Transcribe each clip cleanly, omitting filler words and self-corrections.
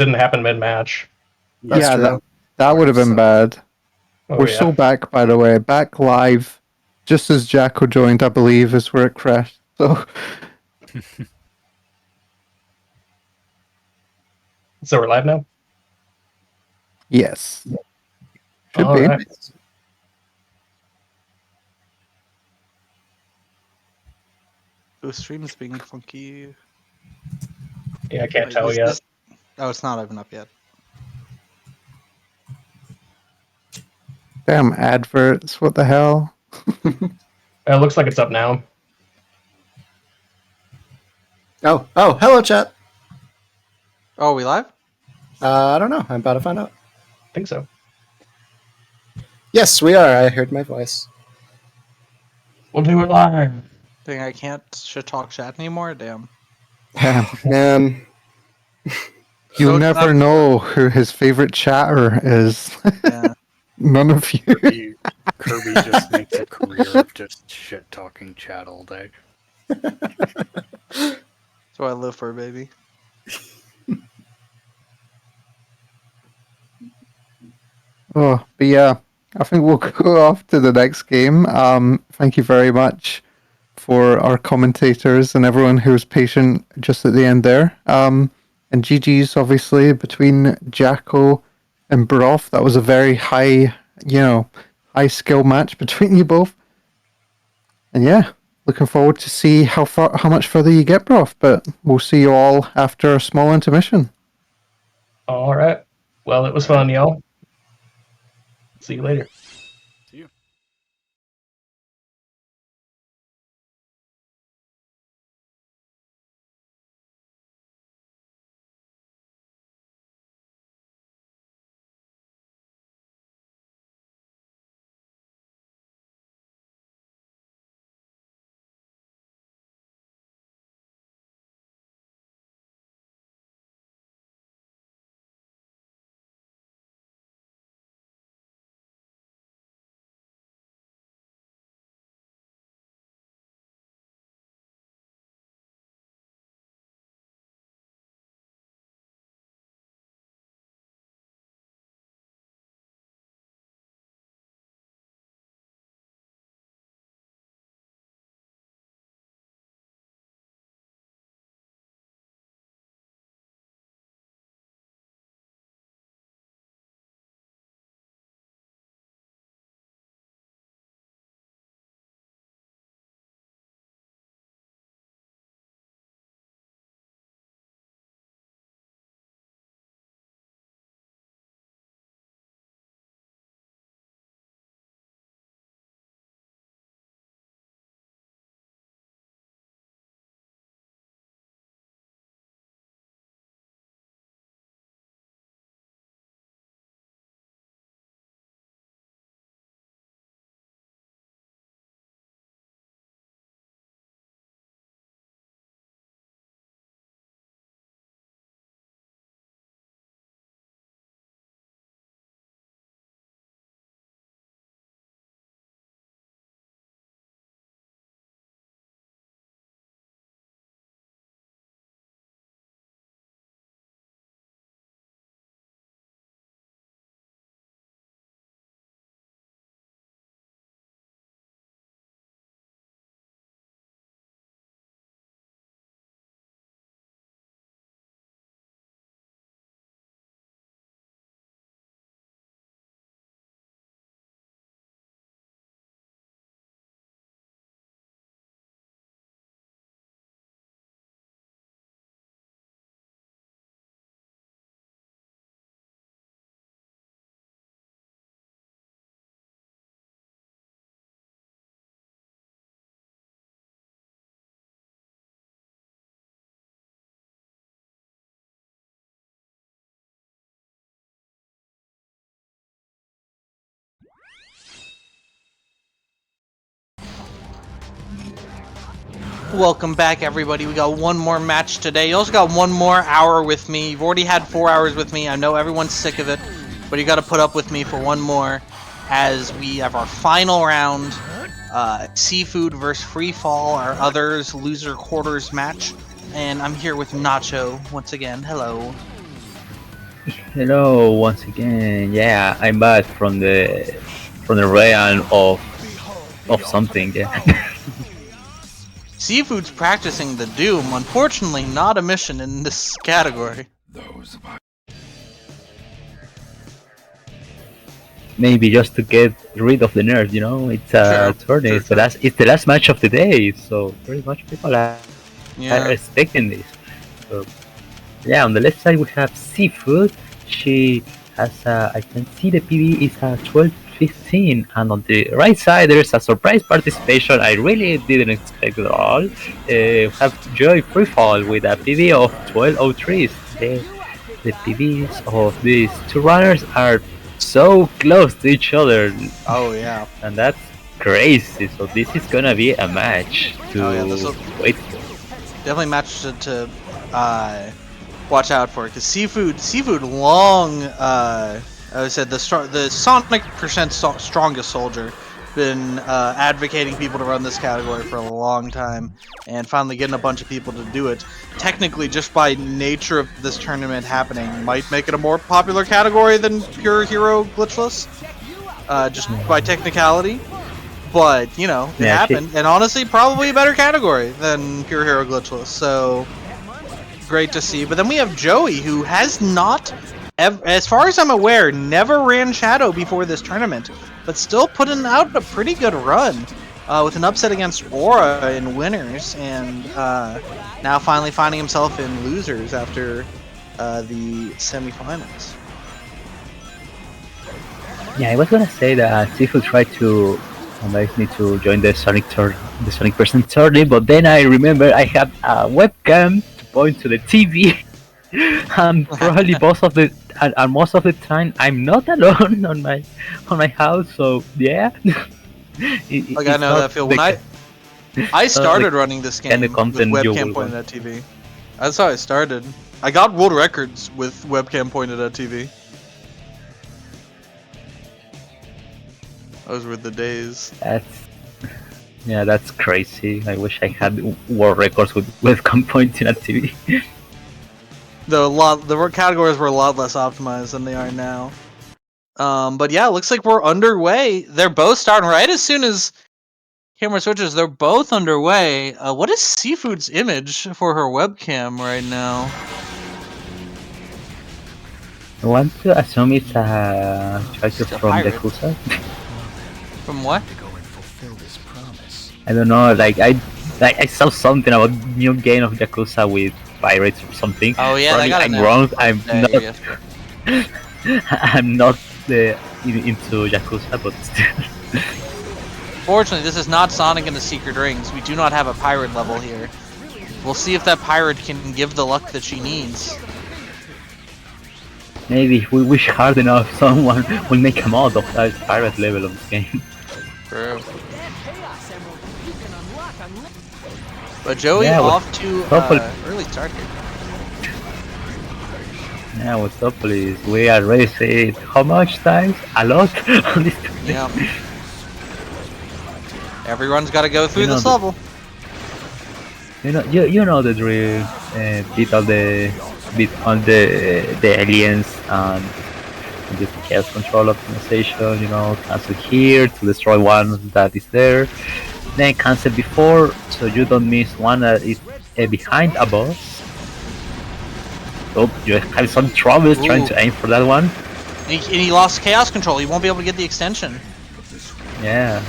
Didn't happen mid-match. That's yeah, true. that would have been bad. Oh, We're yeah. still back, by the way, back live, just as Jacko joined, I believe, is where it crashed. So, So we're live now? yes. Should All be. right. The stream's being funky. Yeah, I can't Wait, tell yet. Oh, it's not open up yet. Damn adverts, what the hell? It looks like it's up now. Oh, hello, chat. Oh, are we live? I don't know. I'm about to find out. I think so. Yes, we are. I heard my voice. We'll do it live. Think I can't talk chat anymore? Damn. Damn. Man, You'll So it's never not- know who his favorite chatter is. Yeah. None of you. Kirby just makes a career of just shit talking chat all day. That's what I live for, baby. Oh, but yeah, I think we'll go off to the next game. Thank you very much for our commentators and everyone who was patient just at the end there. And GG's obviously between Jacko and Broth. That was a very high, high skill match between you both. And yeah, looking forward to see how much further you get, Broth. But we'll see you all after a small intermission. All right. Well, it was fun, y'all. See you later. See you. Welcome back, everybody. We got one more match today. You also got one more hour with me. You've already had 4 hours with me. I know everyone's sick of it, but you got to put up with me for one more as we have our final round. Seafood versus Free Fall, our others loser quarters match. And I'm here with Nacho once again. Hello. Hello once again. Yeah, I'm back from the realm of something. Yeah. Seafood's practicing the Doom. Unfortunately, not a mission in this category. Maybe just to get rid of the nerve. You know, it's a tourney. True, true. It's the last match of the day, so pretty much people are Yeah. expecting this. So yeah, on the left side we have Seafood. She has I can see the PB is a 12-15, and on the right side there's a surprise participation I really didn't expect at all. We have Joy Freefall with a PB of 12:03. The PBs of these two runners are so close to each other, Oh yeah. and that's crazy. So this is gonna be a match to Oh, yeah, this'll- wait for. Definitely match to watch out for, because seafood long. I said the Sonic percent strongest soldier, been advocating people to run this category for a long time, and finally getting a bunch of people to do it. Technically, just by nature of this tournament happening, might make it a more popular category than Pure Hero Glitchless. Just by technicality. But, you know, it Yeah, happened. And honestly, probably a better category than Pure Hero Glitchless. So, great to see. But then we have Joey, who has not, as far as I'm aware, never ran Shadow before this tournament. But still putting out a pretty good run. With an upset against Aura in winners. And now finally finding himself in losers after the semifinals. Yeah, I was gonna say that Seafood tried to convince me to join the Sonic Person tourney, but then I remember I have a webcam to point to the TV, and probably most of the time I'm not alone on my house. So yeah, Like, I know that feel. When I started running this game kind of with content you webcam will pointed at TV. That's how I started. I got world records with webcam pointed at TV. Those were the days. That's crazy. I wish I had world records with webcam pointing at TV. The categories were a lot less optimized than they are now. But yeah, looks like we're underway. They're both starting right as soon as camera switches. They're both underway. What is Seafood's image for her webcam right now? I want to assume it's a character It's a from pirate. Yakuza. From what? I don't know, I saw something about new game of Yakuza with pirates or something. Oh yeah, Probably they got I'm an wrong. announcement I'm today. not. I'm not into Yakuza, but still. Fortunately, this is not Sonic and the Secret Rings. We do not have a pirate level here. We'll see if that pirate can give the luck that she needs. Maybe if we wish hard enough, someone will make a mod of that pirate level of this game. True. But Joey Yeah, off to hopefully- early start here. Yeah, what's up, please? We are racing how much times? A lot on this. Yeah. Everyone's got to go through You know this the- level. You know the drill. Beat all the aliens and the chaos control optimization. You know, cancel here to destroy one that is there. Then cancel before, so you don't miss one that is behind a boss. So you have some troubles trying Ooh. to aim for that one. And he lost chaos control. He won't be able to get the extension. Yeah.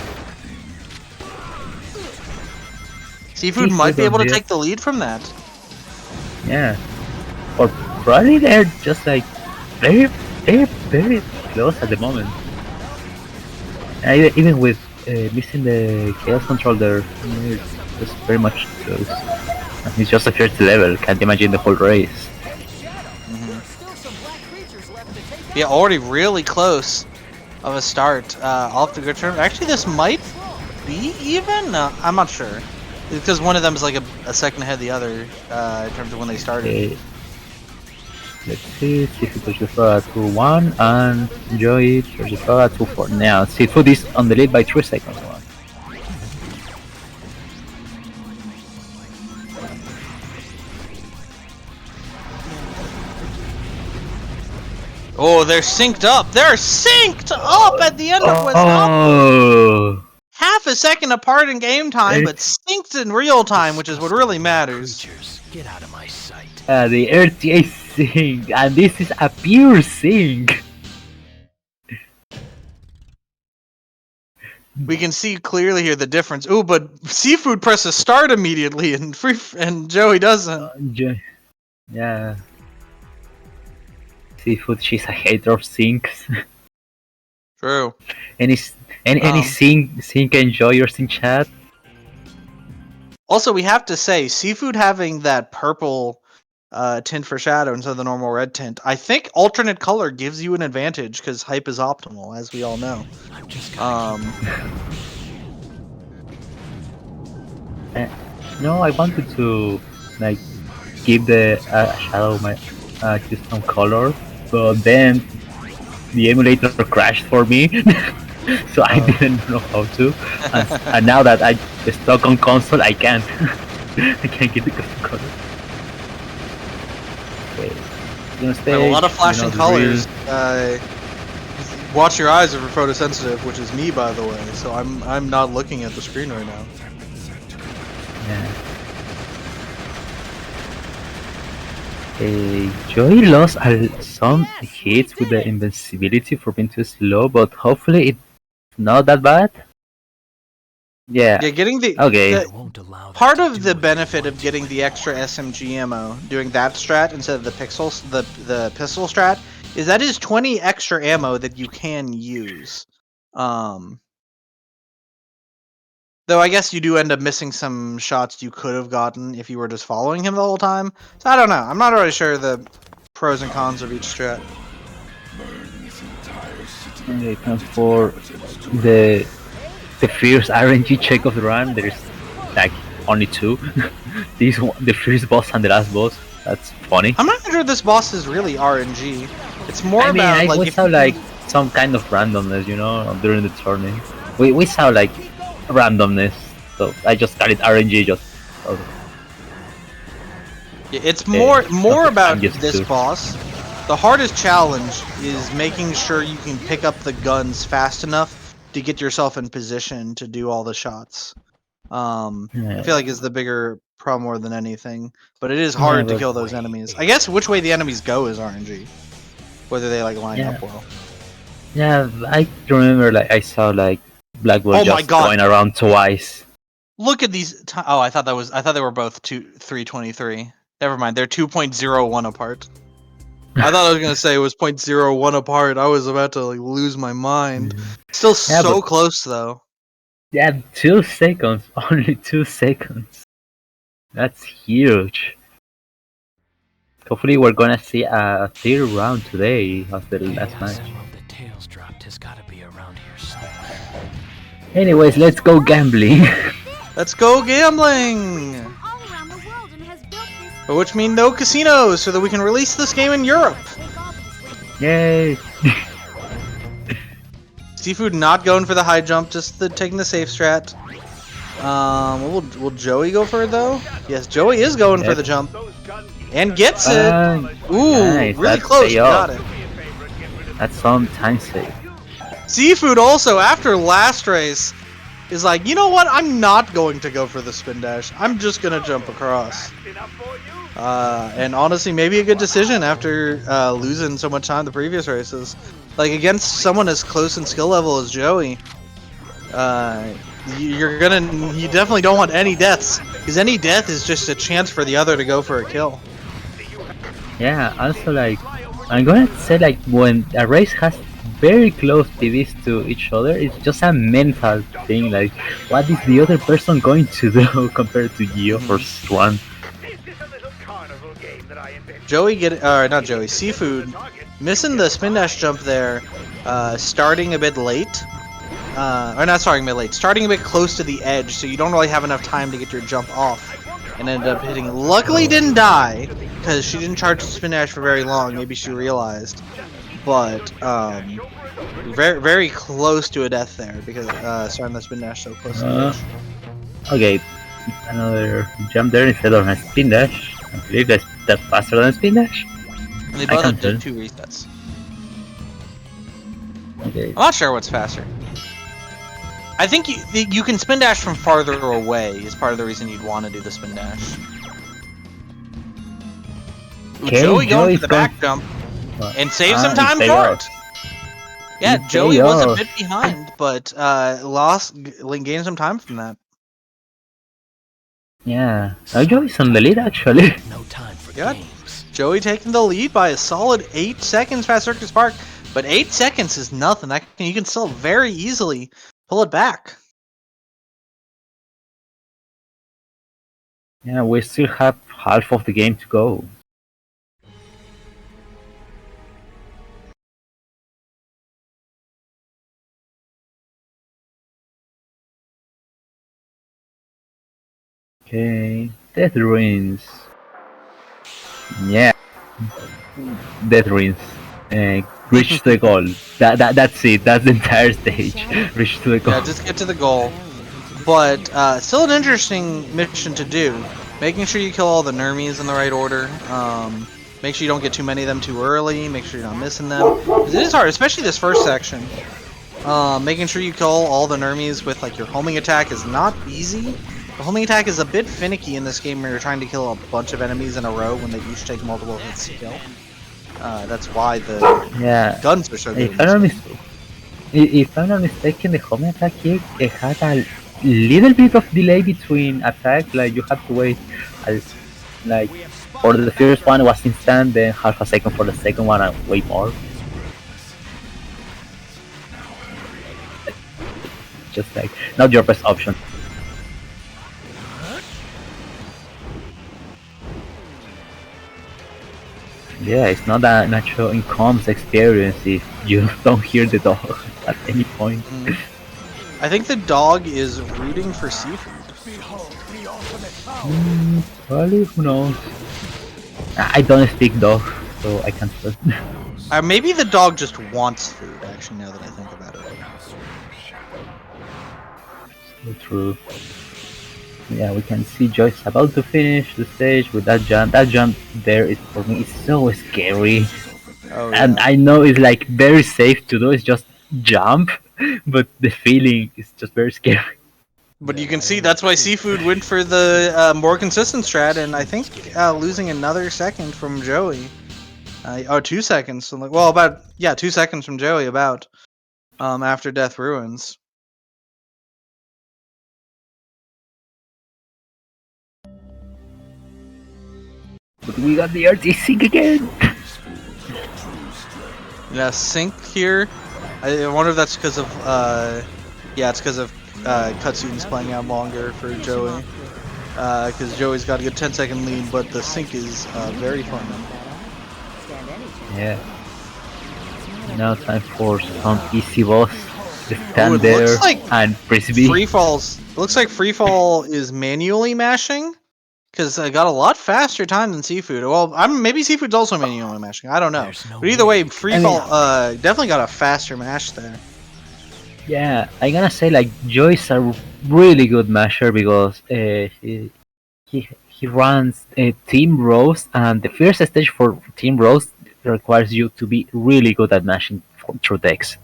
Seafood Seafood might be able to on this. take the lead from that. Yeah. Or probably they're just like very close at the moment. Even with missing the chaos control, they're just very much close. And it's just a 30 level. Can't imagine the whole race. Yeah, already really close of a start. Off the good turn. Actually, this might be even. No, I'm not sure. Because one of them is like a second ahead of the other in terms of when they started. Okay. Let's see. Seafood touches the 2-1 and Joey touches the 2-4. Now Seafood is on the lead by 3 seconds. Oh, they're synced up. They're synced up at the end of what's Oh, half a second apart in game time, but synced in real time, which is what really matters. Get out of my sight. the RTA sync, and this is a pure sync. We can see clearly here the difference. Ooh, but Seafood presses start immediately, and Joey doesn't. Yeah. Seafood, she's a hater of syncs. True. any sync enjoyers in chat? Also, we have to say, Seafood having that purple tint for shadow instead of the normal red tint, I think alternate color gives you an advantage because hype is optimal, as we all know. No, I wanted to like give the shadow my custom color, but then the emulator crashed for me, so I didn't know how to. And now that I stuck on console, I can't. I can't get the custom color. Okay. A lot of flashing colors. Watch your eyes if you're photosensitive, which is me, by the way. So I'm not looking at the screen right now. Yeah. Joey lost some hits with the invincibility for being too slow, but hopefully it's not that bad. Yeah. Yeah, getting the part of the benefit of getting the extra SMG ammo, doing that strat instead of the pixels, the pistol strat, is that is 20 extra ammo that you can use. Though I guess you do end up missing some shots you could have gotten if you were just following him the whole time. So I don't know. I'm not really sure the pros and cons of each strat. Okay, comes for the fierce RNG check of the run. There's like only two. The first boss and the last boss. That's funny. I'm not sure this boss is really RNG. It's more I mean, about like we saw like some kind of randomness, you know, during the tourney. We saw like randomness, so I just call it RNG. It's more about just this boss. The hardest challenge is making sure you can pick up the guns fast enough to get yourself in position to do all the shots. I feel like is the bigger problem more than anything, but it is hard to kill those enemies. I guess which way the enemies go is RNG, whether they like line up well. Yeah, I remember like I saw like Blackboard just going around twice. Look at these. I thought they were both 323. Never mind, they're 2.01 apart. I thought I was gonna say it was 0.01 apart. I was about to like lose my mind. Still so close though. Yeah, 2 seconds. Only 2 seconds. That's huge. Hopefully we're gonna see a third round today of the last match. The tails dropped has gotta be around here somewhere. Anyways, let's go gambling. Let's go gambling! Which means no casinos, so that we can release this game in Europe. Yay! Seafood not going for the high jump, just taking the safe strat. Will Joey go for it though? Yes, Joey is going for the jump. And gets it! Ooh, nice. really That's close, got it. That's some time save. Seafood also, after last race, is like, you know what? I'm not going to go for the spin dash. I'm just gonna jump across. And honestly, maybe a good decision after losing so much time the previous races. Like against someone as close in skill level as Joey, you definitely don't want any deaths, because any death is just a chance for the other to go for a kill. Yeah, also like, I'm gonna say like when a race has very close PVs to each other, it's just a mental thing, like what is the other person going to do compared to you first one. Seafood missing the spin dash jump there, starting a bit late. Or not starting a bit late, starting a bit close to the edge, so you don't really have enough time to get your jump off. And ended up hitting. Luckily didn't die, because she didn't charge the spin dash for very long, maybe she realized. But, very, very close to a death there, because starting the spin dash so close to the edge. Okay, another jump there instead of a spin dash. I believe that's faster than spin dash. They both did 2 resets. Okay. I'm not sure what's faster. I think you can spin dash from farther away is part of the reason you'd want to do the spin dash. Ooh, Okay, Joey going for Joey's the going- back jump and saves some it time paid for off. it. Yeah, It Joey paid was a off. bit behind, but gained some time from that. Yeah. Now Joey's on the lead actually. No time for Yep. games. Joey taking the lead by a solid 8 seconds past Circus Park, but 8 seconds is nothing. You can still very easily pull it back. Yeah, we still have half of the game to go. Okay, Death Ruins. Yeah, Death Ruins. Reach the goal. That's it. That's the entire stage. Reach to the goal. Yeah, just get to the goal. But still an interesting mission to do. Making sure you kill all the Nermies in the right order. Make sure you don't get too many of them too early. Make sure you're not missing them. 'Cause it is hard, especially this first section. Making sure you kill all the Nermies with like your homing attack is not easy. The homing attack is a bit finicky in this game where you're trying to kill a bunch of enemies in a row when they each take multiple hits to kill. That's why the Yeah. guns are so good. If I'm not mistaken, the home attack here it had a little bit of delay between attacks. Like you have to wait, like for the first one it was instant, then half a second for the second one, and wait more. Just like not your best option. Yeah, it's not a natural incomes experience if you don't hear the dog at any point. I think the dog is rooting for seafood. Probably, who knows? I don't speak dog, so I can't trust. Maybe the dog just wants food, actually, now that I think about it. So true. Yeah, we can see Joyce about to finish the stage with that jump. That jump there is for me is so scary. Oh, And yeah. I know it's like very safe to do, it's just jump, but the feeling is just very scary. But you can see that's why seafood went for the more consistent strat, and I think losing another second from Joey. 2 seconds. So well, about 2 seconds from Joey about after Death Ruins. But we got the RT sync again! Yeah, sync here. I wonder if that's because of it's because of cutscenes playing out longer for Joey. Because Joey's got a good 10-second lead, but the sync is very fun. Yeah. Now time for some easy boss. Just stand it there looks like and press B. Free Falls. Looks like Free Fall is manually mashing. Because I got a lot faster time than Seafood. Well, maybe Seafood's also manually mashing. I don't know. There's no But either way, way. Free Fall definitely got a faster mash there. Yeah, I'm gonna say like Joy's a really good masher because he runs team roast, and the first stage for team roast requires you to be really good at mashing through text.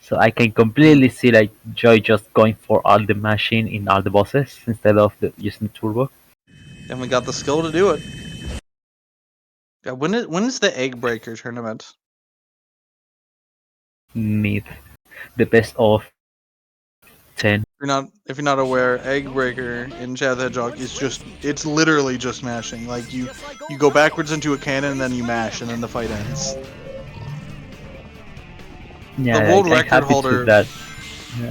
So I can completely see like Joy just going for all the mashing in all the bosses instead of using turbo. Definitely got the skill to do it. Yeah, when is the Egg Breaker tournament? Mid, the best of 10. If you're not aware, Egg Breaker in Shadow the Hedgehog is it's literally just mashing. Like you go backwards into a cannon and then you mash and then the fight ends. Yeah, The world I'm record happy holder.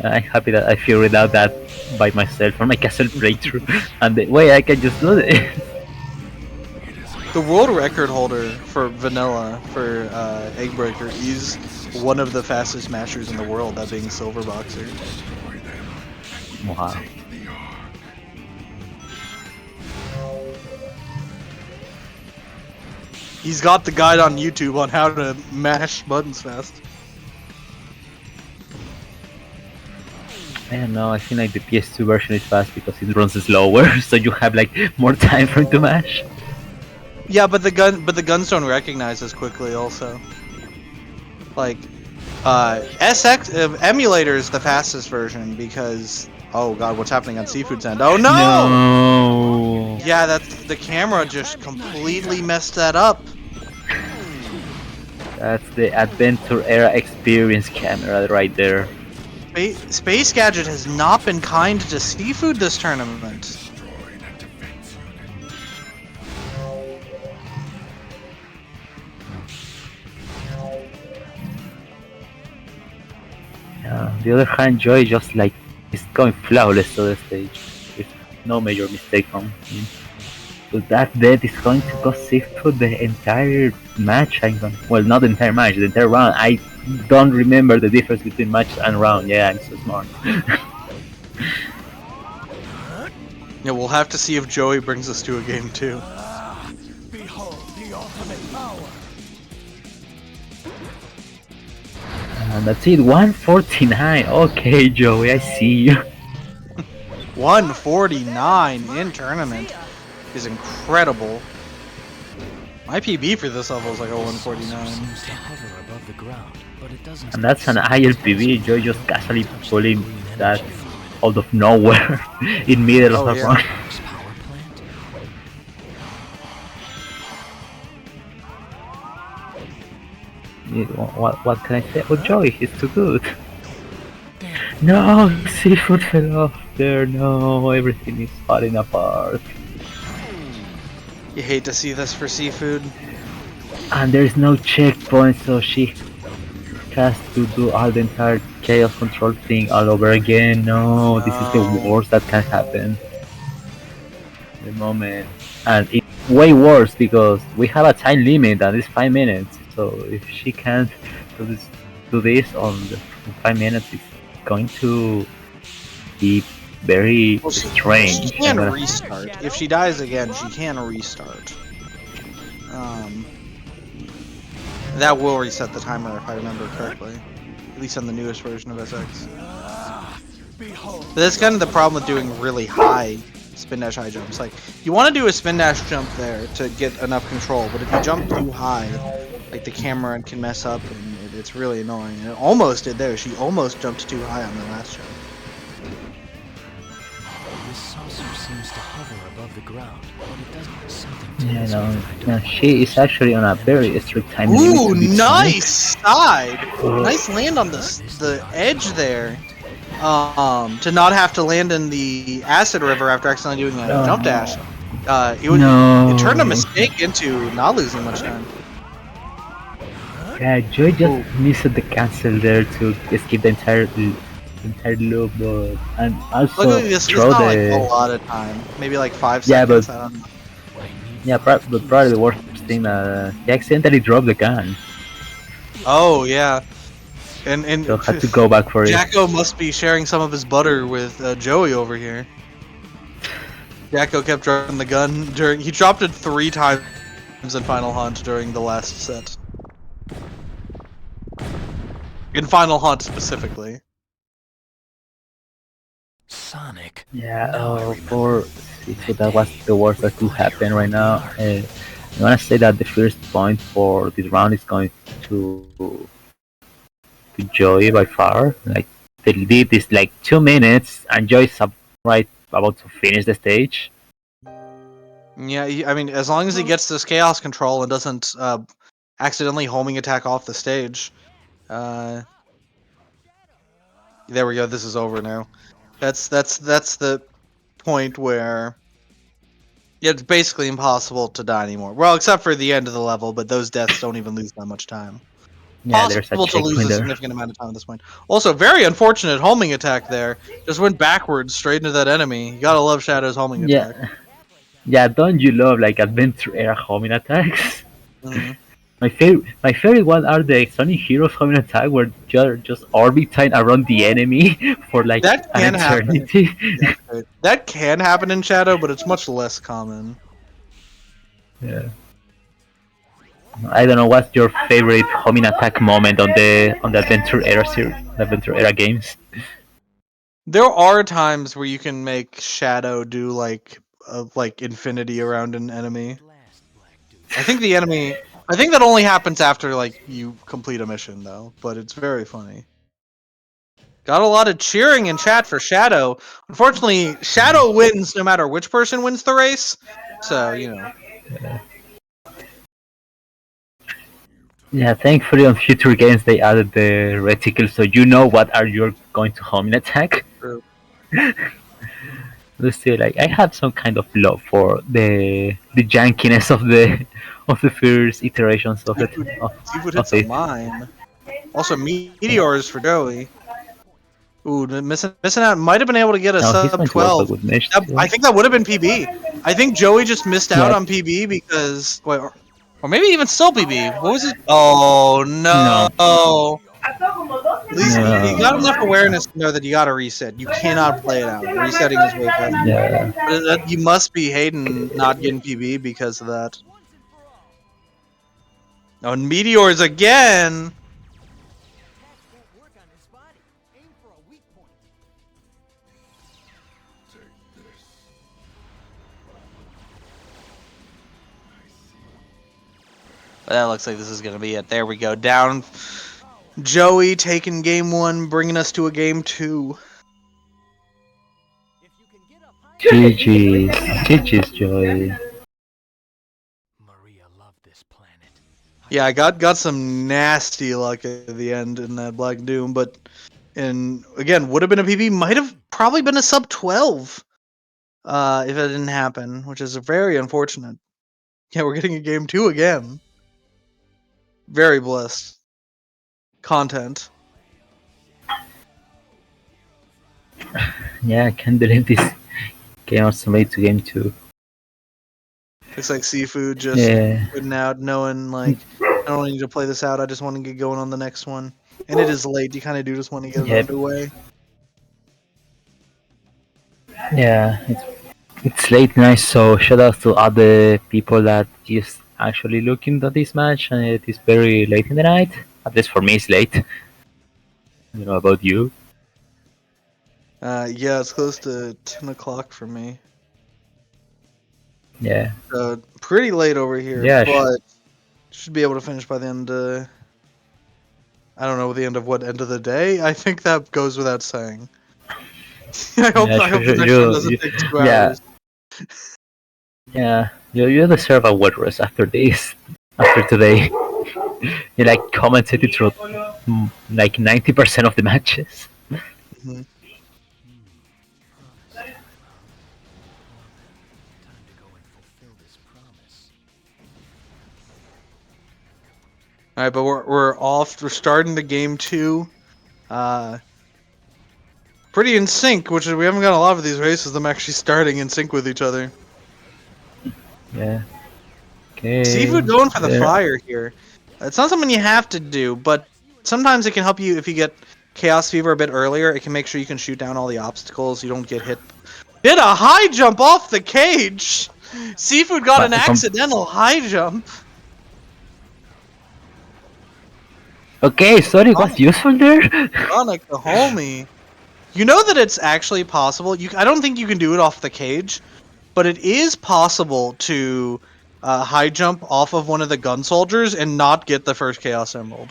I'm happy that I figured out that by myself on my castle breakthrough, and the way I can just do it. The world record holder for vanilla for Egg Breaker is one of the fastest mashers in the world, that being Silver Boxer. Wow. He's got the guide on YouTube on how to mash buttons fast. I don't know, I think like the PS2 version is fast because it runs slower, so you have like more time for it to mash. Yeah, but the guns don't recognize as quickly also. Like, SX emulator is the fastest version because oh god, what's happening on Seafood's end? Oh no! No. Yeah, that's the camera just completely messed that up. That's the Adventure Era experience camera right there. Space Gadget has not been kind to Seafood this tournament. On the other hand, Joy just like is going flawless to the stage with no major mistake from him. So that death is going to cost Seafood the entire match. Well, not the entire match, the entire round. I don't remember the difference between match and round. Yeah, I'm so smart. Yeah, we'll have to see if Joey brings us to a game too. And that's it, 149. Okay, Joey, I see you. 149 in tournament is incredible. My PB for this level is like a 149. Seems to hover above the ground, but it doesn't. And that's an ILPV. Joey just casually pulling that out of nowhere in middle Oh, of a yeah. run. Power plant? What can I say? Oh, Joey, he's too good. No, Seafood fell off there. No, everything is falling apart. You hate to see this for Seafood. And there's no checkpoint, so she has to do all the entire chaos control thing all over again. No, this is the No. worst that can happen. The moment, and it's way worse because we have a time limit and it's 5 minutes. So if she can't do this on the 5 minutes, it's going to be very Well, she strange. can I'm gonna- restart. If she dies again, she can restart. That will reset the timer if I remember correctly. At least on the newest version of SX. But that's kind of the problem with doing really high spin dash high jumps. Like, you want to do a spin dash jump there to get enough control, but if you jump too high, like the camera can mess up and it's really annoying. And it almost did there. She almost jumped too high on the last jump. This saucer seems to hover above the ground, but it doesn't. Something Yeah, tells me no, she is actually on a very strict time limit. Ooh, to be nice side! Nice land on the edge there. To not have to land in the acid river after accidentally doing a jump dash. It turned a mistake into not losing much time. Yeah, Joy just missed the cancel there to skip the entire loop, but and also Luckily, this is throw not the like a lot of time. Maybe like 5 Yeah, seconds. but- I don't know. yeah, but probably the worst thing he accidentally dropped the gun, Oh yeah, and so had to go back for it. Jacko must be sharing some of his butter with Joey over here. Jacko kept dropping the gun during. He dropped it 3 times in Final Hunt during the last set. In Final Hunt specifically. Sonic. Yeah, Now I for so that was the worst that could happen right now. I wanna say that the first point for this round is going to Joy by far. Like the lead is like 2 minutes, and Joy's right about to finish the stage. Yeah, I mean, as long as he gets this chaos control and doesn't accidentally homing attack off the stage. There we go. This is over now. That's the point where it's basically impossible to die anymore. Well, except for the end of the level, but those deaths don't even lose that much time. Yeah, there's a Possible to lose checkpoint a there. significant amount of time at this point. Also, very unfortunate homing attack there. Just went backwards straight into that enemy. You gotta love Shadow's homing attack. Yeah, yeah. Don't you love like Adventure Era homing attacks? Mhm. My favorite one are the Sonic Heroes homing attack where you're just orbiting around the enemy for like That an can happen. eternity. That can happen in Shadow, but it's much less common. Yeah. I don't know what's your favorite homing attack moment on the Adventure Era series, Adventure Era games. There are times where you can make Shadow do like infinity around an enemy. I think the enemy I think that only happens after like you complete a mission though, but it's very funny. Got a lot of cheering in chat for Shadow. Unfortunately, Shadow wins no matter which person wins the race. So, you know. Yeah, thankfully on future games they added the reticle, so you know what are you going to home in attack. True. But still, like I have some kind of love for the jankiness of the first iterations of it Seafood of hits a it. mine. Also, meteors for Joey. Ooh, missing out. Might have been able to get a Now he's sub going to work 12. with Mesh too. I think that would have been PB. I think Joey just missed out Yeah. on PB because, wait, or maybe even still PB. What was it? Oh no! No. At least you got enough awareness to know that you got to reset. You cannot play it out. Resetting is way faster. Yeah. But you must be hating not getting PB because of that. Oh, and meteors again. That looks like this is going to be it. There we go. Down. Joey taking game 1, bringing us to a game 2. GG's. GG's, Joy. Maria loved this planet. Yeah, I got some nasty luck at the end in that Black Doom, but again, would have been a PB, might have probably been a sub 12 if it didn't happen, which is very unfortunate. Yeah, we're getting a game 2 again. Very blessed. Content. Yeah, I can't believe this game also made to game 2. Looks like Seafood just Yeah. putting out, knowing like I don't need to play this out. I just want to get going on the next one. And it is late. You kind of do just want to get it Yep. underway. Yeah, it's late night, so shout out to other people that just actually looking at this match, and it is very late in the night. At least for me, it's late. I don't know about you. Yeah, it's close to 10 o'clock for me. Yeah. Pretty late over here, Yeah, but should be able to finish by the end. I don't know the end of what end of the day. I think that goes without saying. I hope the next one doesn't take 2 hours. Yeah, you deserve a wet rest after this, after today. You like commentated through like 90% of the matches. Mhm. Time to go and fulfill this promise. All right, but we're off. We're starting the game 2. Pretty in sync, which is we haven't got a lot of these races. Them actually starting in sync with each other. Yeah. Okay. Seafood going for the there. fire here. It's not something you have to do, but sometimes it can help you if you get Chaos Fever a bit earlier. It can make sure you can shoot down all the obstacles. You don't get hit. Did a high jump off the cage. Seafood got an accidental high jump. Okay, sorry, what's useful there? Sonic the homie. You know that it's actually possible. I don't think you can do it off the cage, but it is possible to high jump off of one of the gun soldiers and not get the first Chaos Emerald.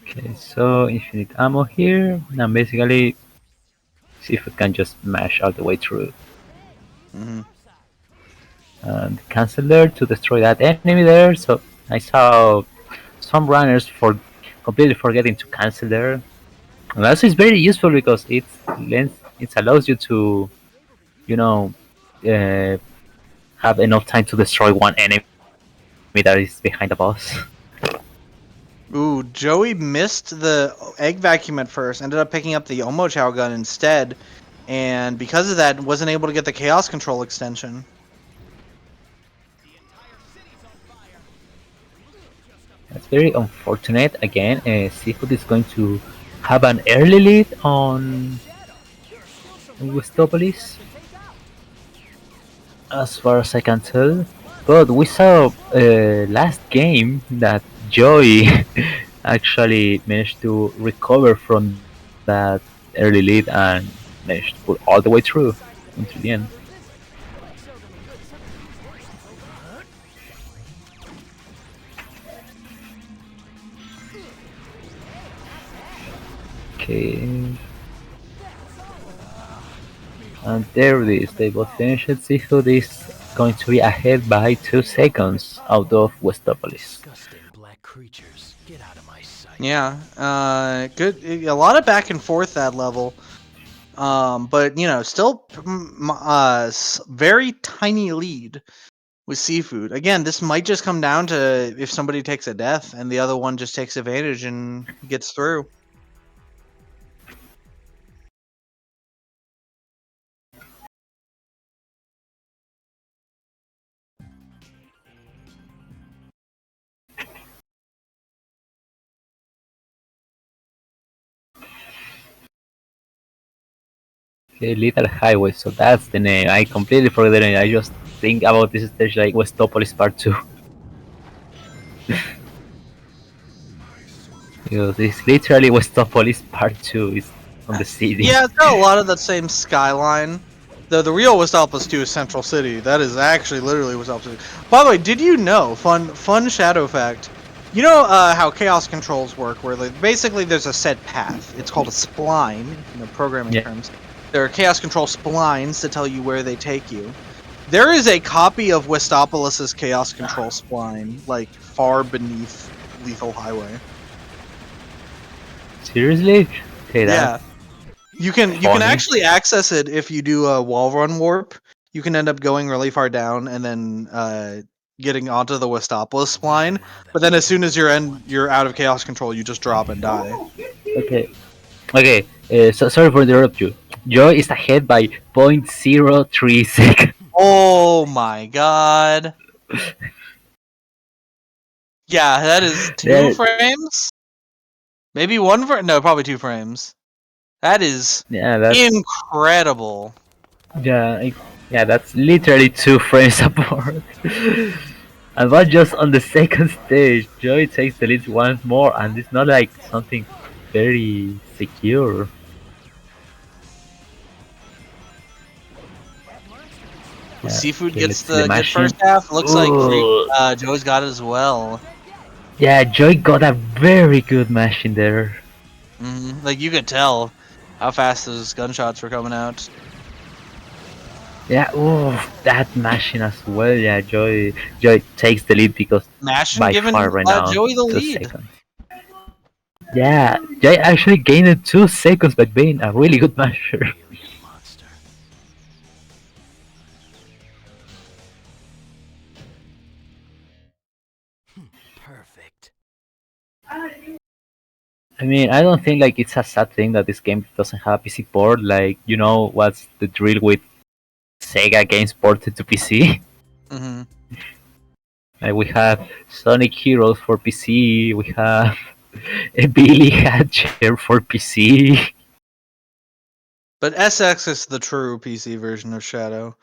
Okay, so infinite ammo here. Now basically, see if we can just mash all the way through. Mm-hmm. And cancel there to destroy that enemy there. So I saw some runners completely forgetting to cancel there. And also it's very useful because it allows you to, you know, have enough time to destroy one enemy that is behind the boss. Ooh, Joey missed the egg vacuum at first, ended up picking up the Omo Chow gun instead, and because of that, wasn't able to get the Chaos Control extension. That's very unfortunate. Again, Seafood is going to have an early lead on Westopolis, as far as I can tell. But we saw last game that Joy actually managed to recover from that early lead and managed to pull all the way through until the end. Okay. And there it is. They both finished. Seafood is going to be ahead by 2 seconds out of Westopolis. Disgusting black creatures. Get out of my sight. Yeah, good. A lot of back and forth that level. But still, very tiny lead with Seafood. Again, this might just come down to if somebody takes a death and the other one just takes advantage and gets through. Okay, Little Highway, so that's the name. I completely forgot the name. I just think about this stage like Westopolis Part 2. Because it's literally Westopolis Part 2 is on the city. Yeah, it's got a lot of that same skyline. The real Westopolis 2 is Central City. That is actually literally Westopolis City. By the way, did you know, fun shadow fact, you know how chaos controls work, where basically there's a set path. It's called a spline, programming terms. There are chaos control splines to tell you where they take you. There is a copy of Westopolis's chaos control spline, like far beneath Lethal Highway. Seriously? Okay, Yeah. that's You can funny. actually access it if you do a wall run warp. You can end up going really far down and then getting onto the Westopolis spline. But then as soon as you're out of chaos control, you just drop and die. Okay. Okay, so sorry for interrupt you. Joy is ahead by 0.03 seconds. Oh my god. Yeah, that is 2 There- frames? Maybe 1 frame? No, probably 2 frames. That is Yeah, that's incredible. yeah, that's literally 2 frames apart. And not just on the second stage, Joy takes the lead once more, and it's not like something very secure. Yeah, Seafood okay, gets let's see the the good machine. first half. Looks Ooh. like Joe's got it as well. Yeah, Joy got a very good match in there. Like you could tell how fast those gunshots were coming out. Yeah, that machine as well. Yeah, Joy takes the lead because Mashing by giving far right now Joey the 2 lead. seconds. Yeah, Joy actually gained 2 seconds by being a really good masher. Monster. Perfect. I mean, I don't think like it's a sad thing that this game doesn't have a PC port. Like, what's the drill with Sega games ported to PC? Mm-hmm. Like, we have Sonic Heroes for PC. We have a Billy Hatcher for PC. But SX is the true PC version of Shadow.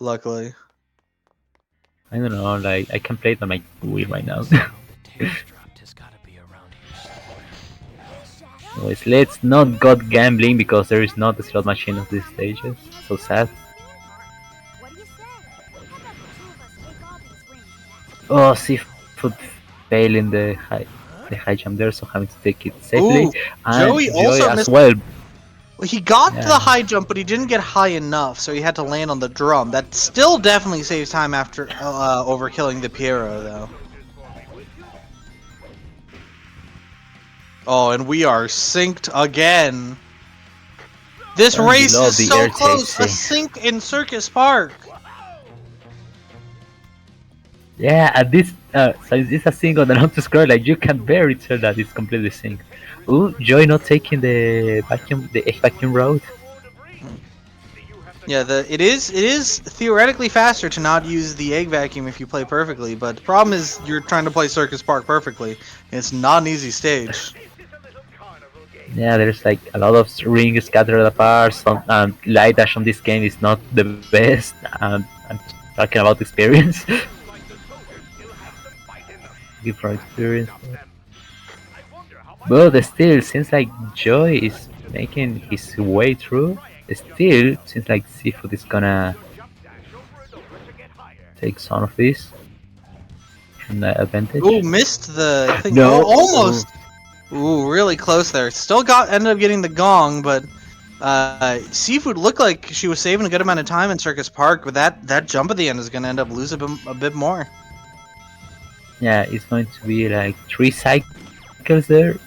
Luckily. I don't know. Like, I can play it on my Wii right now. The Terrastruct has got to be around here somewhere. Anyways, let's not got gambling because there is not a slot machine of these stages. So sad. What do you say? How about the two of us take all these rings? Oh, Seafood failing the high jump there, so having to take it safely. Ooh, And Joey Joy also as missed. well. Well, he got Yeah. the high jump, but he didn't get high enough, so he had to land on the drum. That still definitely saves time after overkilling the Piero, though. Oh, and we are synced again. This And race below is the so air close. A chasing. sync in Circus Park. Yeah, at this since it's a single and not to scroll, like you can barely tell that it's completely synced. Ooh, Joy not taking the vacuum road. Yeah, it is theoretically faster to not use the egg vacuum if you play perfectly, but the problem is you're trying to play Circus Park perfectly. And it's not an easy stage. Yeah, there's like a lot of rings scattered apart. Some light dash on this game is not the best. I'm talking about experience. Give for experience. But still, seems like Joy is making his way through. Still, seems like Seafood is gonna take some of this and advantage. Oh, missed the thing. No. Oh, almost. Ooh, really close there. Still ended up getting the gong, but Seafood looked like she was saving a good amount of time in Circus Park, but that jump at the end is going to end up losing a bit more. Yeah, it's going to be like 3 cycles there.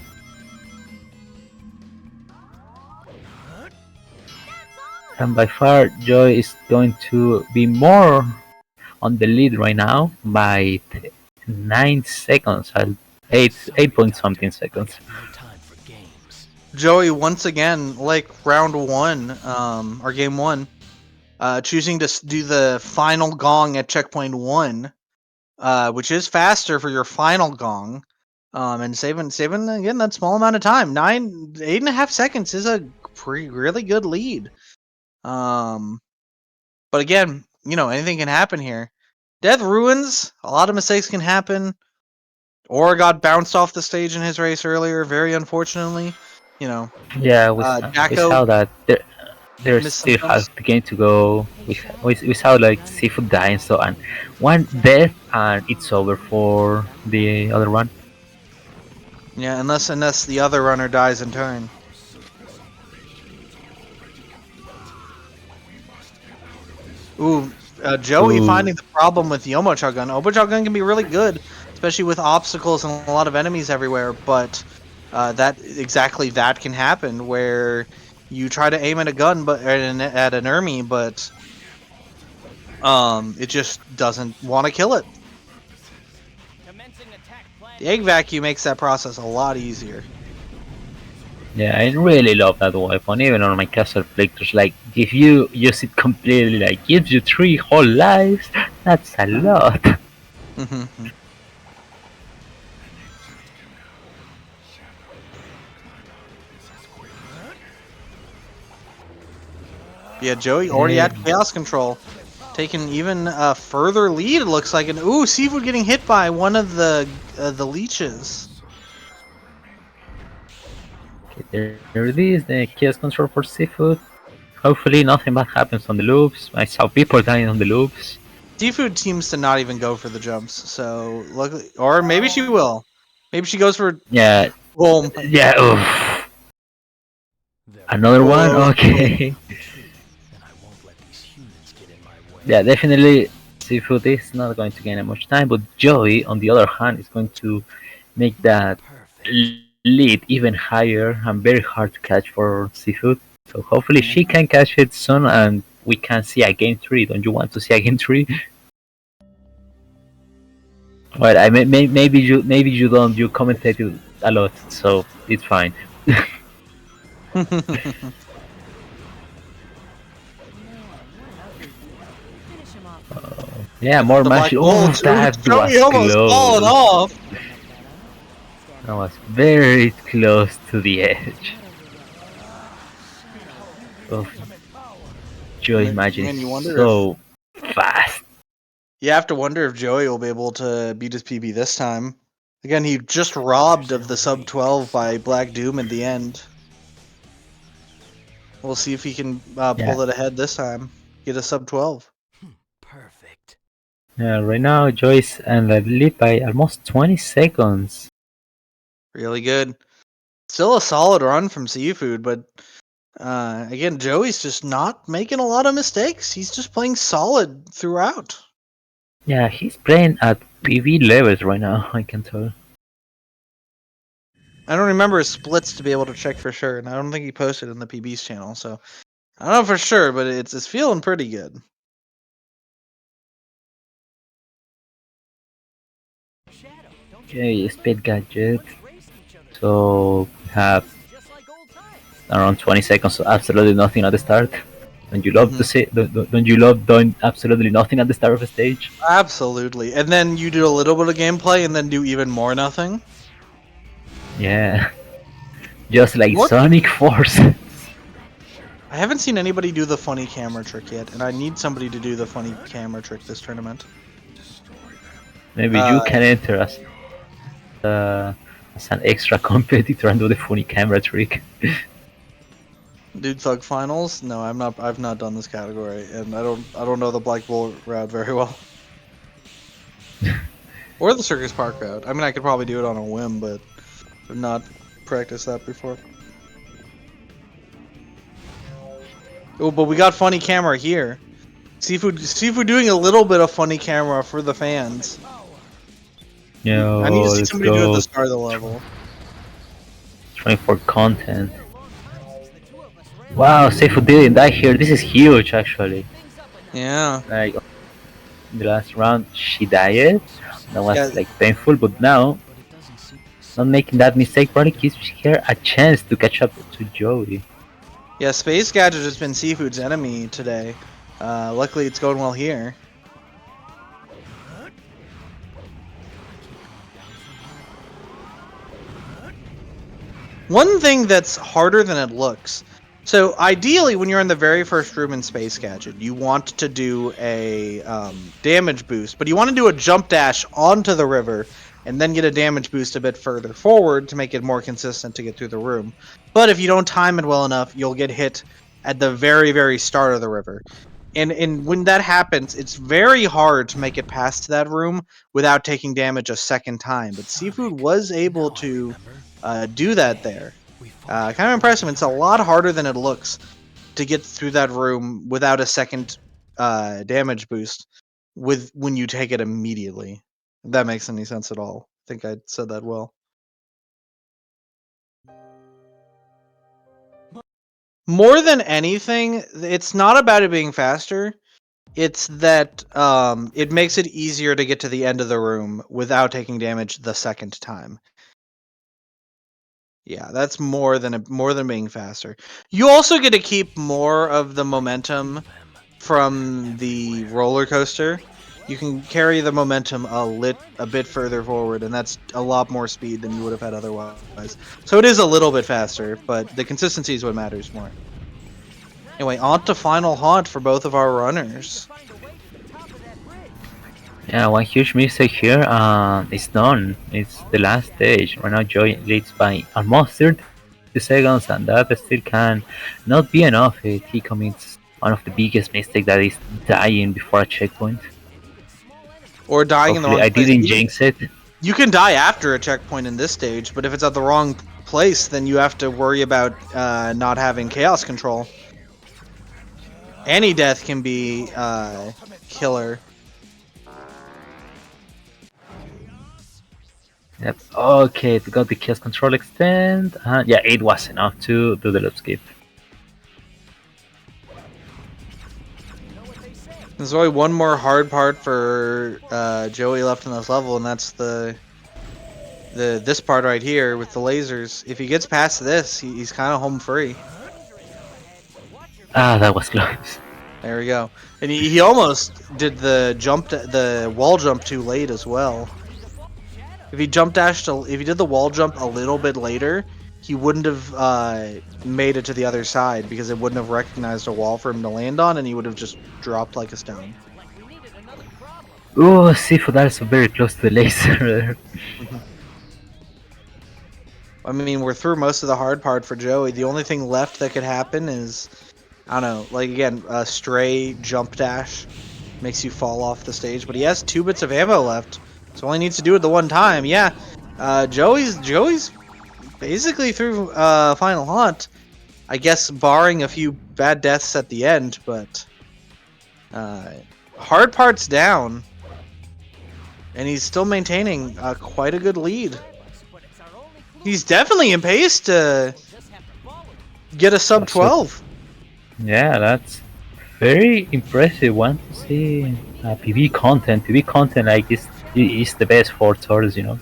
And by far, Joy is going to be more on the lead right now by 9 seconds. 8 point something seconds. No time for games. Joey, once again, like round one, or game one, choosing to do the final gong at checkpoint 1, which is faster for your final gong, and saving again that small amount of time. 8.5 seconds is a really good lead. But again, anything can happen here. Death ruins. A lot of mistakes can happen. Or got bounced off the stage in his race earlier, very unfortunately. Yeah, we Jacko saw that there missed some still jumps. has the game to go. We saw like Seafood dying, so and one death and it's over for the other one. Yeah, unless the other runner dies in turn. Ooh, Joey Ooh. finding the problem with the Omochao gun. Omochao gun can be really good, especially with obstacles and a lot of enemies everywhere. But that can happen where you try to aim at a gun, but at an enemy, but it just doesn't want to kill it. The egg vacuum makes that process a lot easier. Yeah, I really love that weapon. Even on my castle playthroughs, like if you use it completely, like gives you 3 whole lives. That's a lot. Yeah, Joey already had chaos control, taking even a further lead. It looks like, Seafood getting hit by one of the leeches. Okay, there it is, the chaos control for Seafood. Hopefully nothing bad happens on the loops. I saw people dying on the loops. Seafood seems to not even go for the jumps, so luckily, or maybe she will. Maybe she goes for. Yeah, Oh my yeah. god! Oof. Another one. Whoa. Okay. And I won't let these humans get in my way. Yeah, definitely. Seafood is not going to gain much time, but Joey, on the other hand, is going to make that lead even higher and very hard to catch for Seafood. So hopefully she can catch it soon, and we can see a game 3. Don't you want to see a game 3? Well, maybe you don't. You commentated a lot, so it's fine. Yeah, more The black matches. hole, Oh, too. that was Joey almost falling close. off. That was very close to the edge. Oh, Joey's magic Man, you is wonder so fast. You have to wonder if Joey will be able to beat his PB this time. Again, he just robbed of the sub 12 by Black Doom at the end. We'll see if he can pull it ahead this time. Get a sub 12. Perfect. Yeah, right now Joy's and the lead by almost 20 seconds. Really good. Still a solid run from Seafood, but again, Joey's just not making a lot of mistakes. He's just playing solid throughout. Yeah, he's playing at PV levels right now, I can tell. I don't remember his splits to be able to check for sure, and I don't think he posted in the PB's channel, so I don't know for sure, but it's feeling pretty good. Okay, speed gadget. So we have around 20 seconds, so absolutely nothing at the start. Don't you love to see? Don't you love doing absolutely nothing at the start of a stage? Absolutely. And then you do a little bit of gameplay and then do even more nothing. Yeah, just like What? Sonic Force. I haven't seen anybody do the funny camera trick yet, and I need somebody to do the funny camera trick this tournament. Maybe you can enter as an extra competitor and do the funny camera trick. Dude Thug Finals? No, I've not done this category, and I don't know the Black Bull route very well. Or the Circus Park route. I mean, I could probably do it on a whim, but I'm not practiced that before. Oh, but we got funny camera here. Seafood doing a little bit of funny camera for the fans. I need to No, see let's somebody do it at the go. start of the level. Trying for content. Wow, Seifu didn't die here. This is huge, actually. Yeah. Like in the last round, she died. That was Yeah. like painful, but now not making that mistake probably gives her a chance to catch up to Joey. Yeah, Space Gadget has been Seafood's enemy today. Luckily, it's going well here. One thing that's harder than it looks. So ideally, when you're in the very first room in Space Gadget, you want to do a damage boost, but you want to do a jump dash onto the river and then get a damage boost a bit further forward to make it more consistent to get through the room. But if you don't time it well enough, you'll get hit at the very, very start of the river. And when that happens, it's very hard to make it past that room without taking damage a second time. But Seafood was able to do that there. Kind of impressive. It's a lot harder than it looks to get through that room without a second damage boost when you take it immediately. If that makes any sense at all. I think I said that well. More than anything, it's not about it being faster. It's that it makes it easier to get to the end of the room without taking damage the second time. Yeah, that's more than being faster. You also get to keep more of the momentum from the roller coaster. You can carry the momentum a bit further forward, and that's a lot more speed than you would have had otherwise. So it is a little bit faster, but the consistency is what matters more. Anyway, on to final haunt for both of our runners. Yeah, one huge mistake here, it's done. It's the last stage. Right now, Joy leads by almost 30 seconds, and that still can not be enough if he commits one of the biggest mistakes, that is dying before a checkpoint. Or dying in the Hopefully, wrong I place. didn't jinx it. You can die after a checkpoint in this stage, but if it's at the wrong place, then you have to worry about not having chaos control. Any death can be killer. Yep. Okay, we got the chaos control extend. Yeah, it was enough to do the loop skip. There's only one more hard part for Joey left in this level, and that's this part right here with the lasers. If he gets past this, he's kind of home free. Ah, that was close. There we go. And he almost did the wall jump too late as well. If he if he did the wall jump a little bit later, he wouldn't have made it to the other side because it wouldn't have recognized a wall for him to land on, and he would have just dropped like a stone. Oh, Sifu, that is very close to the laser there. I mean, we're through most of the hard part for Joey. The only thing left that could happen is, I don't know, like again, a stray jump dash makes you fall off the stage, but he has 2 bits of ammo left, so all he needs to do it the one time. Yeah, Joey's basically through final haunt. I guess barring a few bad deaths at the end, but hard part's down, and he's still maintaining quite a good lead. He's definitely in pace to get a sub 12. Yeah, that's very impressive. Want to see PB content. PB content like this is the best for Taurus, you know.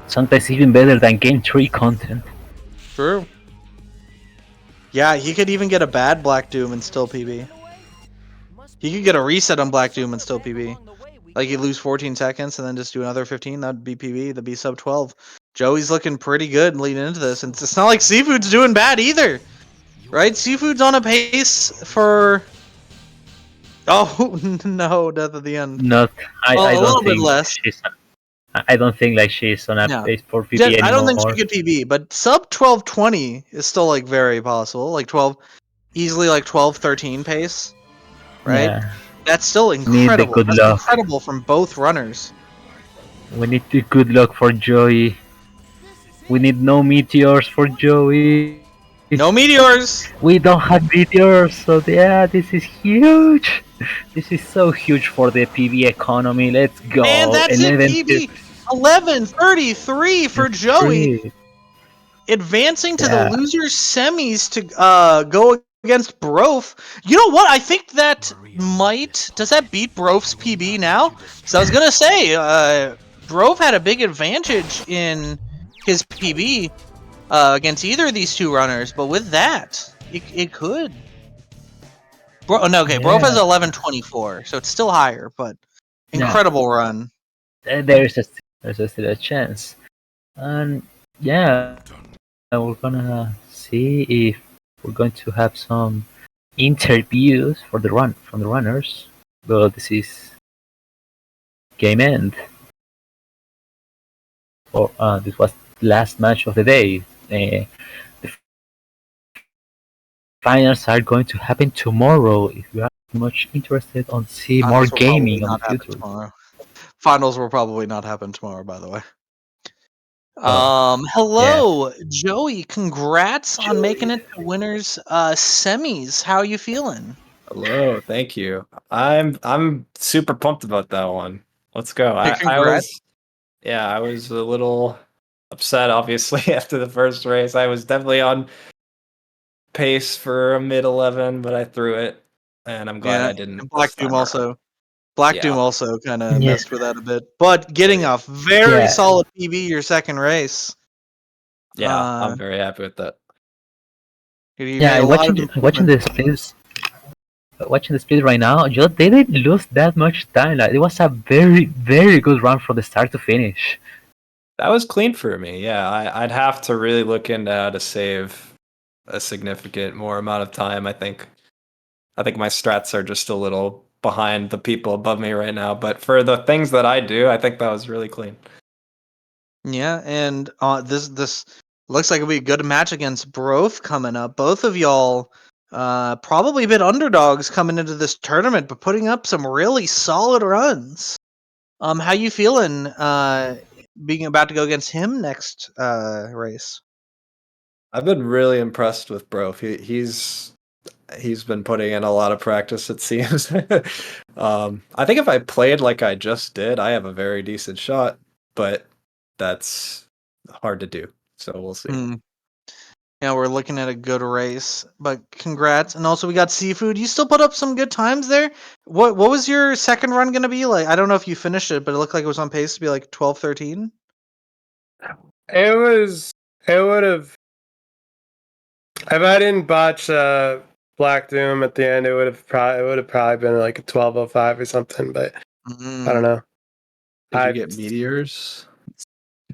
Sometimes even better than game 3 content. True. Yeah, he could even get a bad Black Doom and still PB. He could get a reset on Black Doom and still PB. Like he'd lose 14 seconds and then just do another 15. That'd be PB. That'd be sub 12. Joey's looking pretty good leading into this, and it's not like Seafood's doing bad either, right? Seafood's on a pace for. Oh no! Death at the end. Not, I a don't little bit think less. I don't think like she's on a pace for PB anymore. I don't think she could PB, but sub 12:20 is still like very possible. Like 12, easily like 12:13 pace, right? Yeah. That's still incredible. Good That's luck. incredible from both runners. We need the good luck for Joey. We need no meteors for Joey. No meteors. We don't have meteors, so yeah, this is huge. This is so huge for the PB economy. Let's And go. that's it. 11 to PB 11:33 for Joey, 3. advancing to the Yeah. losers semis to go against Brof. You know what? I think that does that beat Brof's PB now? So I was gonna say, Brof had a big advantage in his PB against either of these two runners, but with that, it could. No, okay, Brof has Yeah. 11:24, so it's still higher, but incredible run. There's still a chance. And yeah, we're gonna see if we're going to have some interviews for the run from the runners. Well, this is game end. Or this was the last match of the day. The finals are going to happen tomorrow. If you are much interested on see more Finals will probably gaming on the not happen future. tomorrow. Finals will probably not happen tomorrow, by the way. Oh, Hello, Joey. Congrats on making it to winners semis. How are you feeling? Hello, thank you. I'm super pumped about that one. Let's go. Hey, I congrats. was a little upset obviously after the first race. I was definitely on pace for a mid 11, but I threw it and I'm glad Yeah, I didn't and this time around. Black Yeah. Doom also kind of yeah, messed with that a bit, but getting a very yeah, solid PB your second race. Yeah, I'm very happy with that. You yeah. made a lot of Watching improvement. the splits, watching the split right now. Just they didn't lose that much time. Like it was a very good run from the start to finish. That was clean for me. Yeah, I'd have to really look into how to save a significant more amount of time, I think. I think my strats are just a little behind the people above me right now, but for the things that I do, I think that was really clean. Yeah, and this looks like it'll be a good match against Broth coming up. Both of y'all probably a bit underdogs coming into this tournament, but putting up some really solid runs. How you feeling being about to go against him next race? I've been really impressed with Bro. He's been putting in a lot of practice, it seems. I think if I played like I just did, I have a very decent shot, but that's hard to do. So we'll see. Yeah, we're looking at a good race, but congrats. And also we got Seafood. You still put up some good times there. What was your second run going to be? Like, I don't know if you finished it, but it looked like it was on pace to be like 12-13. It would have, if I didn't botch Black Doom at the end, it would have probably been like a 12:05 or something, but I don't know. Did you get meteors?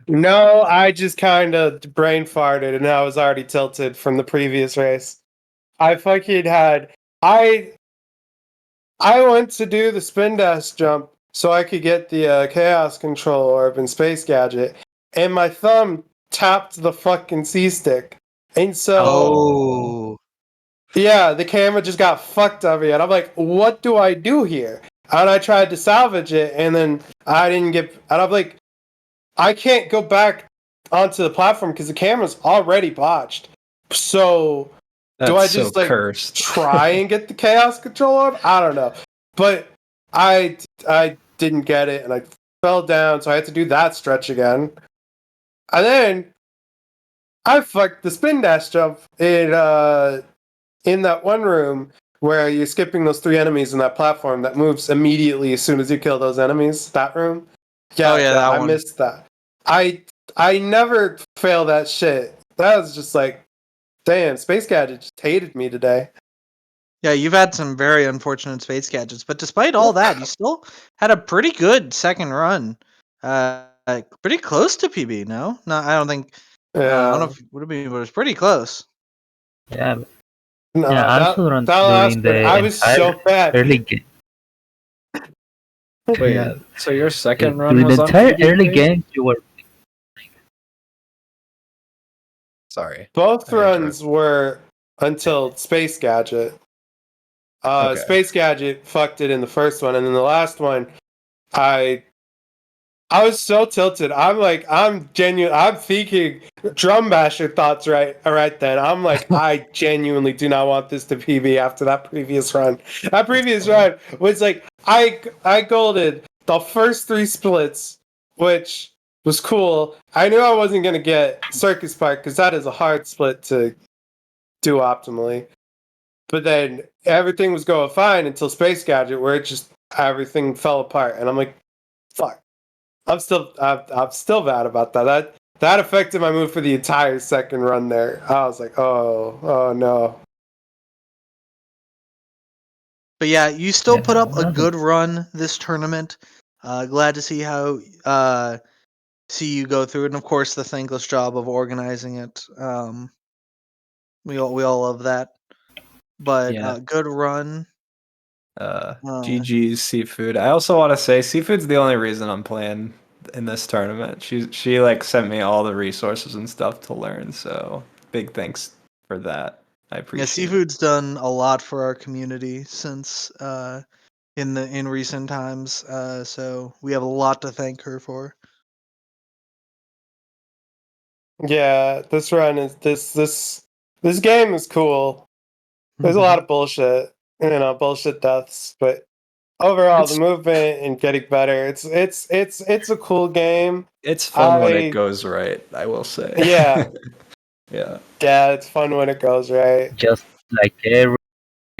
No, I just kind of brain farted and I was already tilted from the previous race. I fucking had I went to do the spin dash jump so I could get the chaos control orb and space gadget, and my thumb tapped the fucking C stick, and so Oh. yeah, the camera just got fucked of me, and I'm like, what do I do here? And I tried to salvage it, and then I didn't get. And I'm like, I can't go back onto the platform because the camera's already botched. So do I That's just so like cursed. try and get the chaos control orb? I don't know, but I didn't get it, and I fell down, so I had to do that stretch again, and then I fucked the spin dash jump in that one room where you're skipping those 3 enemies in that platform that moves immediately as soon as you kill those enemies. That room. Yeah, Oh, yeah, that I one. missed that. I never fail that shit. That was just like, damn, Space Gadget just hated me today. Yeah, you've had some very unfortunate space gadgets, but despite all that, you still had a pretty good second run. Pretty close to PB, no? No, I don't think. I don't know Yeah. if it would have been, but it was pretty close. Yeah, No, yeah. I that also run last during bit, the I was so entire bad. early game. Wait, Yeah, so your second run during the was on entire early PvP? game, you were. Sorry. Both I interrupted. runs were until Space Gadget. Okay. Space Gadget fucked it in the first one, and then the last one, I I was so tilted. I'm genuine. I'm thinking drum basher thoughts right then. I'm like, I genuinely do not want this to PB after that previous run. That previous run was like, I golded the first 3 splits, which was cool. I knew I wasn't gonna get Circus Park because that is a hard split to do optimally. But then everything was going fine until Space Gadget, where it just everything fell apart, and I'm like, fuck. I'm still bad about that. That affected my mood for the entire second run there. I was like, oh no. But yeah, you still put Yeah, up a well, good run this tournament. Glad to see how see you go through it, and of course the thankless job of organizing it. We all love that. But Yeah. good run. GG's Seafood. I also want to say Seafood's the only reason I'm playing in this tournament. She like sent me all the resources and stuff to learn, so big thanks for that. I Yeah, appreciate it. Seafood's done a lot for our community since in recent times. So we have a lot to thank her for. Yeah, this run is this game is cool. There's a lot of bullshit, bullshit deaths, but overall the movement and getting better. It's a cool game. It's fun when it goes right, I will say. Yeah. Yeah. Yeah, it's fun when it goes right. just like every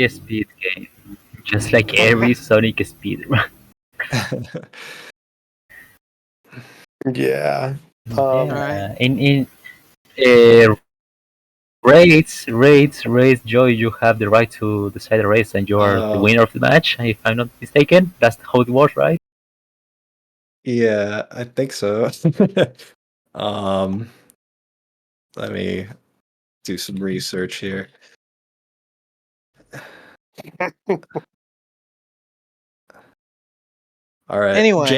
speed game, just like every Sonic speed run. Yeah. Yeah. In race, Joy, you have the right to decide the race, and you are the winner of the match. If I'm not mistaken, that's how it was, right? Yeah, I think so. Let me do some research here. All right. Anyway.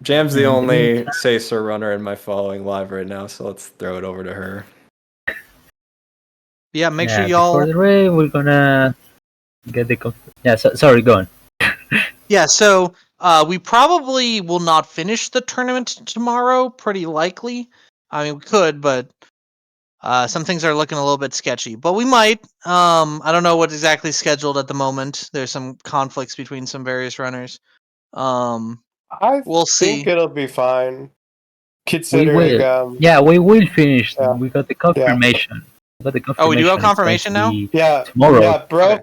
Jam's the In the only meantime- Sacer runner in my following live right now, so let's throw it over to her. Yeah, make sure before y'all. the race, we're gonna get the. Yeah, sorry, go on. Yeah, so we probably will not finish the tournament tomorrow. Pretty likely. I mean, we could, but some things are looking a little bit sketchy. But we might. I don't know what's exactly scheduled at the moment. There's some conflicts between some various runners. I We'll think see. it'll be fine. We Considering will. Yeah, we will finish. Yeah. We got the confirmation. We got the confirmation. Oh, we do have It's going confirmation to now? be Yeah. tomorrow. Yeah,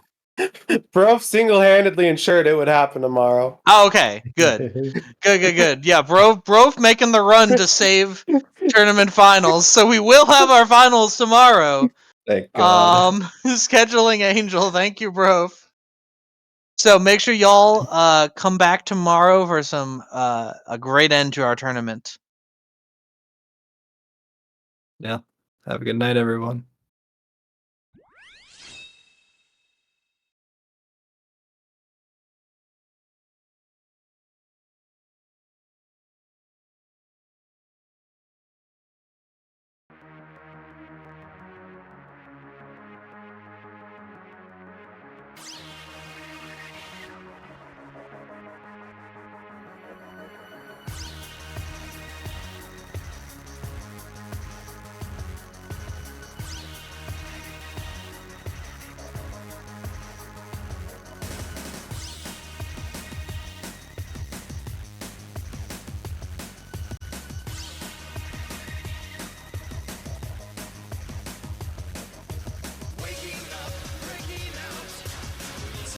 bro single-handedly ensured it would happen tomorrow. Oh, okay. Good. Good. Yeah, bro making the run to save tournament finals. So we will have our finals tomorrow. Thank God. Scheduling angel. Thank you, bro. So make sure y'all come back tomorrow for some a great end to our tournament. Yeah. Have a good night, everyone.